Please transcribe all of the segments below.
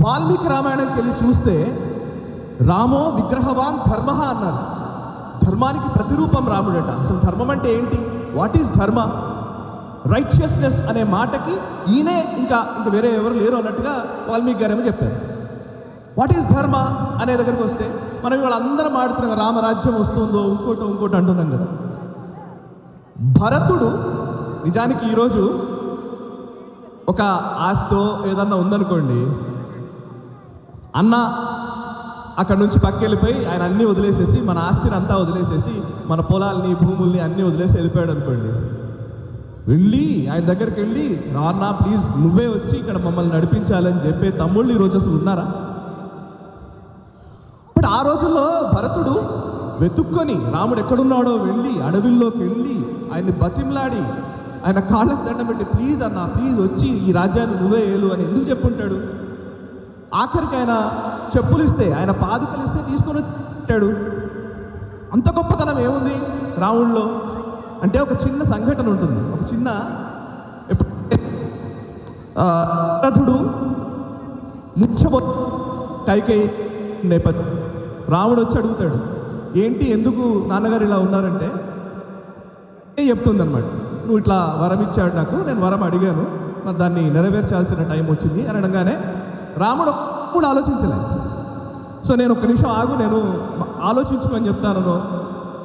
వాల్మీకి రామాయణంకి వెళ్ళి చూస్తే రామో విగ్రహవాన్ ధర్మ అన్నారు. ధర్మానికి ప్రతిరూపం రాముడట. అసలు ధర్మం అంటే ఏంటి? వాట్ ఈజ్ ధర్మ? రైచియస్నెస్ అనే మాటకి ఈయనే ఇంకా వేరే ఎవరు లేరు అన్నట్టుగా వాల్మీకి గారేమో చెప్పారు. వాట్ ఈజ్ ధర్మ అనే దగ్గరికి వస్తే మనం ఇవాళ అందరం ఆడుతున్నాం, రామరాజ్యం వస్తుందో ఇంకోటి అంటున్నాం కదా. భరతుడు నిజానికి ఈరోజు ఒక ఆస్తో ఏదన్నా ఉందనుకోండి, అన్న అక్కడి నుంచి పక్కెళ్ళిపోయి ఆయన అన్నీ వదిలేసేసి, మన ఆస్తిని అంతా వదిలేసేసి, మన పొలాల్ని భూముల్ని అన్నీ వదిలేసి వెళ్ళిపోయాడు అనుకోండి. వెళ్ళి ఆయన దగ్గరికి వెళ్ళి, రాన్న ప్లీజ్ నువ్వే వచ్చి ఇక్కడ మమ్మల్ని నడిపించాలని చెప్పే తమ్ముళ్ళు ఈరోజు అసలు ఉన్నారా? బట్ ఆ రోజుల్లో భరతుడు వెతుక్కొని రాముడు ఎక్కడున్నాడో వెళ్ళి అడవిల్లోకి వెళ్ళి ఆయన్ని బతిమలాడి ఆయన కాళ్ళకు దండం పెట్టి, ప్లీజ్ అన్న ప్లీజ్ వచ్చి ఈ రాజ్యాన్ని నువ్వే ఏలు అని ఎందుకు చెప్పుంటాడు? ఆఖరికి ఆయన చెప్పులు ఇస్తే, ఆయన పాదుకలు ఇస్తే తీసుకొని వచ్చాడు. అంత గొప్పతనం ఏముంది రాముడిలో అంటే? ఒక చిన్న సంఘటన ఉంటుంది. ఒక చిన్న రథుడు ముచ్చబో కైకేయి నేపథ్యం. రాముడు వచ్చి అడుగుతాడు, ఏంటి ఎందుకు నాన్నగారు ఇలా ఉన్నారంటే చెప్తుంది అనమాట, నువ్వు ఇట్లా వరం ఇచ్చాడు నాకు, నేను వరం అడిగాను, మరి దాన్ని నెరవేర్చాల్సిన టైం వచ్చింది అని అనగానే రాముడు కూడా ఆలోచించలేదు. సో నేను ఒక్క నిమిషం ఆగు, నేను ఆలోచించుకొని చెప్తాను,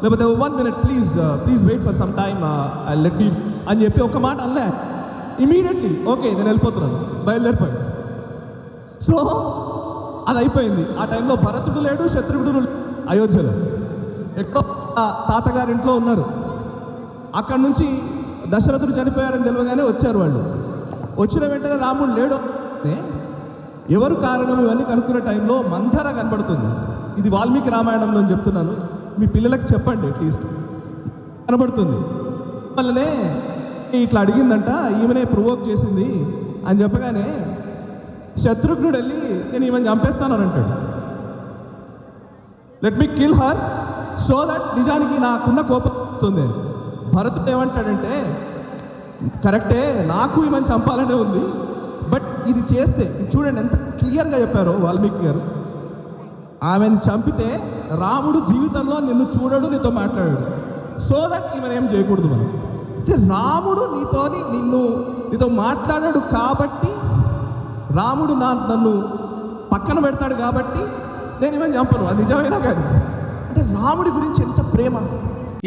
లేకపోతే 1 minute please wait for some time let me అని చెప్పి ఒక మాట అనలే. ఇమీడియట్లీ ఓకే నేను వెళ్ళిపోతున్నాను, బయలుదేరిపోయాడు. సో అది అయిపోయింది. ఆ టైంలో భరతుడు లేడు, శత్రుఘ్నుడు అయోధ్యలో ఎక్కడో తాతగారింట్లో ఉన్నారు. అక్కడి నుంచి దశరథుడు చనిపోయాడని తెలియగానే వచ్చారు వాళ్ళు. వచ్చిన వెంటనే రాముడు లేడు. ఎవరు కారణం ఇవన్నీ కనుక్కునే టైంలో మంథర కనబడుతుంది. ఇది వాల్మీకి రామాయణంలో చెప్తున్నాను, మీ పిల్లలకు చెప్పండి అట్లీస్ట్. కనబడుతుంది. వల్లనే ఇట్లా అడిగిందంట, ఈమెనే ప్రొవోక్ చేసింది అని చెప్పగానే శత్రుఘ్నుడు వెళ్ళి నేను ఈమెను చంపేస్తాను అని అంటాడు. Let me kill her so that నిజానికి నాకున్న కోపం వస్తుంది. భరతుడు ఏమంటాడంటే, కరెక్టే నాకు ఈమెను చంపాలనే ఉంది, బట్ ఇది చేస్తే చూడండి ఎంత క్లియర్గా చెప్పారో వాల్మీకి గారు. ఆమెను చంపితే రాముడు జీవితంలో నిన్ను చూడడు, నీతో మాట్లాడాడు. సో దట్ ఈమెను ఏం చేయకూడదు మనం. అంటే రాముడు నీతో మాట్లాడాడు కాబట్టి, రాముడు నన్ను పక్కన పెడతాడు కాబట్టి నేను ఈమెను చంపను. అది నిజమైనా కానీ అంటే రాముడి గురించి ఎంత ప్రేమ.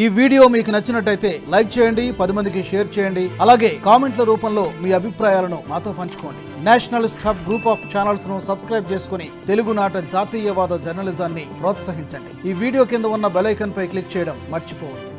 ఈ వీడియో మీకు నచ్చినట్టయితే లైక్ చేయండి, 10 మందికి షేర్ చేయండి. అలాగే కామెంట్ల రూపంలో మీ అభిప్రాయాలను మాతో పంచుకోండి. Nationalist hub group of channels ను సబ్స్క్రైబ్ చేసుకుని తెలుగునాట జాతీయవాద జర్నలిజాన్ని ప్రోత్సహించండి. ఈ వీడియో కింద ఉన్న బెల్ ఐకాన్ పై క్లిక్ చేయడం మర్చిపోవద్దు.